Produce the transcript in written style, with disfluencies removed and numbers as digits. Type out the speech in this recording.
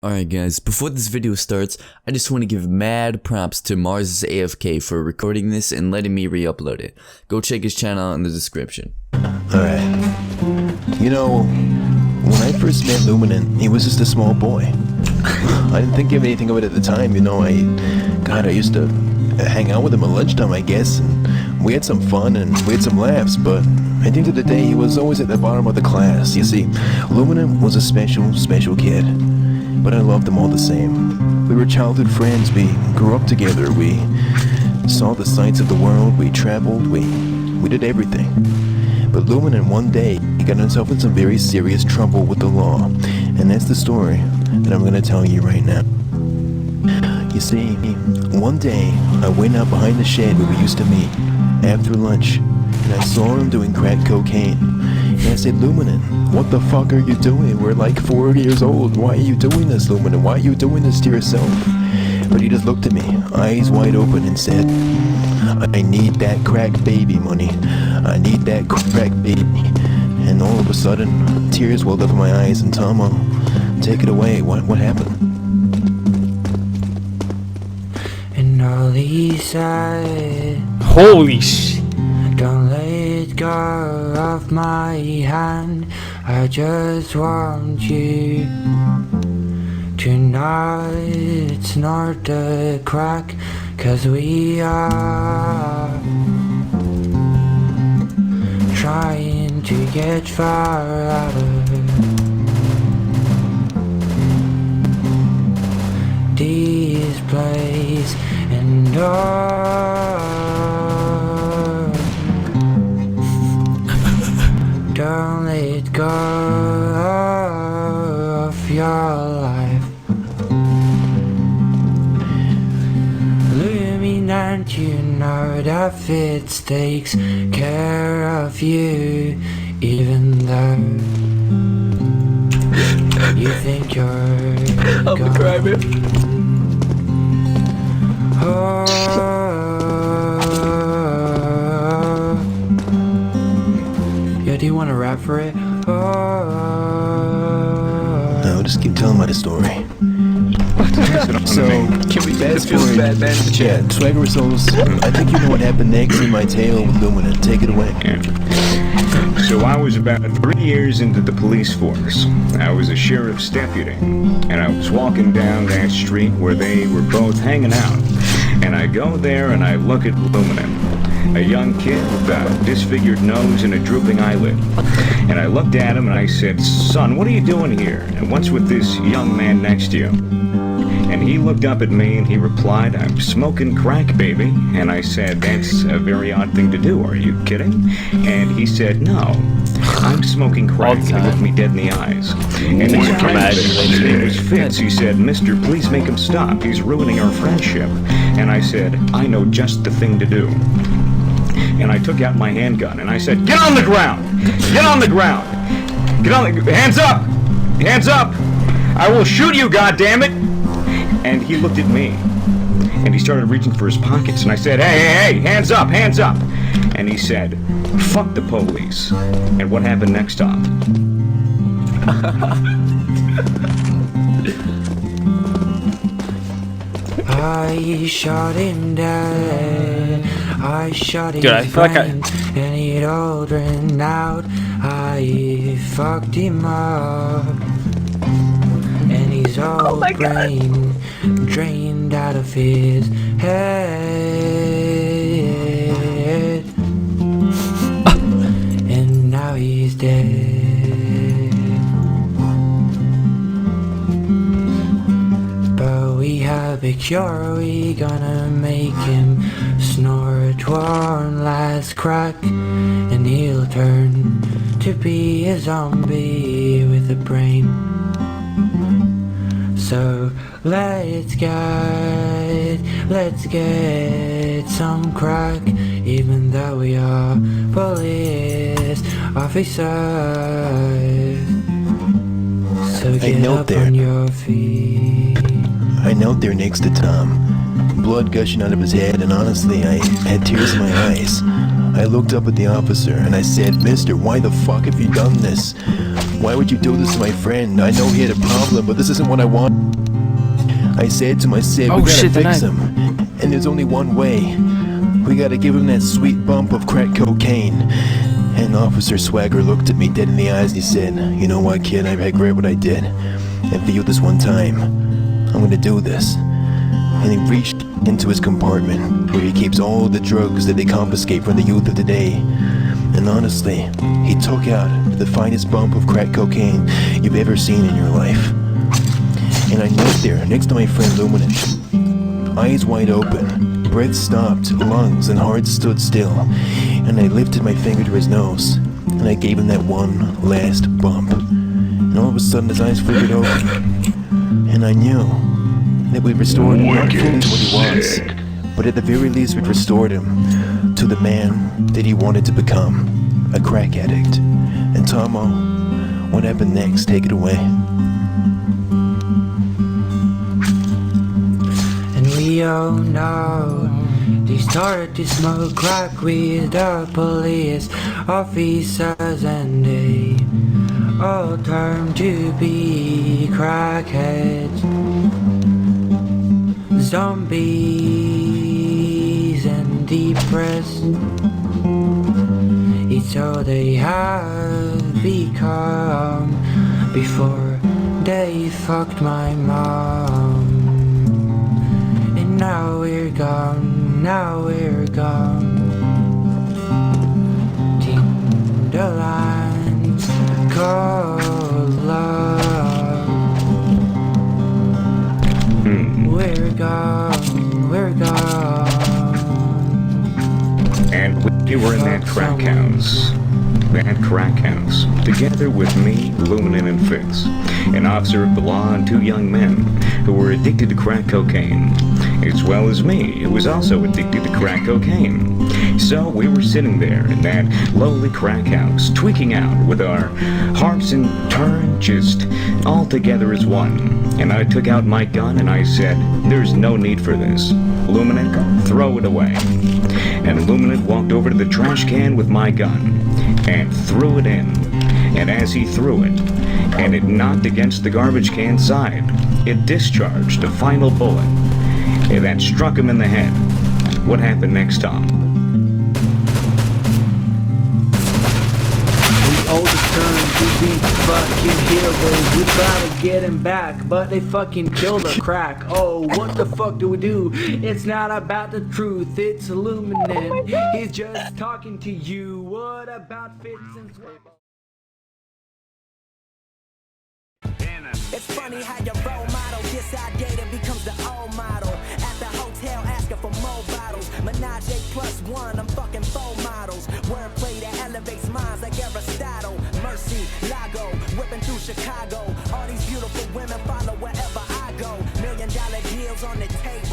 Alright guys, before this video starts, I just want to give mad props to Marz's AFK for recording this and letting me re-upload it. Go check his channel in the description. Alright. You know, when I first met Luminant, he was just a small boy. I didn't think of anything of it at the time, you know. I used to hang out with him at lunchtime, I guess, and we had some fun and we had some laughs, but at the end of the day, he was always at the bottom of the class. You see, Luminant was a special kid. But I loved them all the same. We were childhood friends, we grew up together, we saw the sights of the world, we traveled, we did everything. But Luminant one day, he got himself in some very serious trouble with the law. And that's the story that I'm gonna tell you right now. You see, one day, I went out behind the shed where we used to meet, after lunch, and I saw him doing crack cocaine. And I said, Luminant, what the fuck are you doing? We're like 4 years old. Why are you doing this, Luminant? Why are you doing this to yourself? But he just looked at me, eyes wide open, and said, I need that crack baby money. I need that crack baby. And all of a sudden, tears welled up in my eyes, and Tomo, take it away. What happened? And all he said, Holy shit. don't let go of my hand. I just want you to know it's not the crack, 'cause we are trying to get far out of this place. And don't let go of your life. Luminant, you know that Fitz takes care of you, even though you think you're gone. Do you want to rap for it? No, just keep telling my story. So, can we fast forward? Yeah, SwaggerSouls, I think you know what happened next in my tale with Luminant. Take it away. So I was about 3 years into the police force. I was a sheriff's deputy, and I was walking down that street where they were both hanging out. And I go there and I look at Luminant, a young kid with a disfigured nose and a drooping eyelid. And I looked at him and I said, son, what are you doing here? And what's with this young man next to you? And he looked up at me and he replied, I'm smoking crack, baby. And I said, that's a very odd thing to do. Are you kidding? And he said, no, I'm smoking crack. And he looked me dead in the eyes. And his friend, his name was Fitz, he said, mister, please make him stop. He's ruining our friendship. And I said, I know just the thing to do. And I took out my handgun and I said, get on the ground! Get on the ground! Get on the... Hands up! Hands up! I will shoot you, goddammit! And he looked at me and he started reaching for his pockets and I said, hey, hands up, hands up! And he said, fuck the police. And what happened next, Tom? I shot him dead. I shot his brain, and it all ran out. I fucked him up, and his whole brain drained out of his head. And now he's dead. But we have a cure, we gonna make him snort one last crack, and he'll turn to be a zombie with a brain. So let's get some crack, even though we are police officers. So get up on your feet. I knelt there next to Tom, blood gushing out of his head, and honestly, I had tears in my eyes. I looked up at the officer and I said, "Mister, why the fuck have you done this? Why would you do this to my friend? I know he had a problem, but this isn't what I want." I said to him, we gotta fix him. And there's only one way. We gotta give him that sweet bump of crack cocaine. And Officer Swagger looked at me dead in the eyes and he said, "You know what, kid, I regret what I did. And for you this one time, I'm gonna do this." And he reached into his compartment where he keeps all the drugs that they confiscate from the youth of today. And honestly, he took out the finest bump of crack cocaine you've ever seen in your life. And I knelt there next to my friend Luminant, eyes wide open, breath stopped, lungs and heart stood still. And I lifted my finger to his nose, and I gave him that one last bump. And all of a sudden his eyes flickered open, and I knew that we restored him not fully to what he was, but at the very least we'd restored him to the man that he wanted to become, a crack addict. And Tomo, what happened next? Take it away. And we all know they started to smoke crack with the police officers, and they all turned to be crackheads, zombies and depressed. It's all they have become before they fucked my mom. And now we're gone, now we're gone. Tinderlands call love. We're gone, we're gone. And we were in that crack house. That crack house, together with me, Luminant, and Fitz, an officer of the law, and two young men who were addicted to crack cocaine, as well as me, who was also addicted to crack cocaine. So we were sitting there in that lowly crack house, tweaking out with our hearts in turn, just all together as one. And I took out my gun and I said, "There's no need for this. Luminant, throw it away." And Luminant walked over to the trash can with my gun and threw it in. And as he threw it, and it knocked against the garbage can side, it discharged a final bullet, and that struck him in the head. What happened next, Tom? We all turned to be fucking heroes. We try to get him back, but they fucking killed the crack. Oh, what the fuck do we do? It's not about the truth, it's Luminant. He's just talking to you. What about Fitz and Swagger? It's funny how your role model gets outdated, becomes the old model. At the hotel asking for more bottles. Menage +1, I'm fucking 4 models. Wordplay that elevates minds like Aristotle. Mercy, Lago, whipping through Chicago. All these beautiful women follow wherever I go. $1 million deals on the table.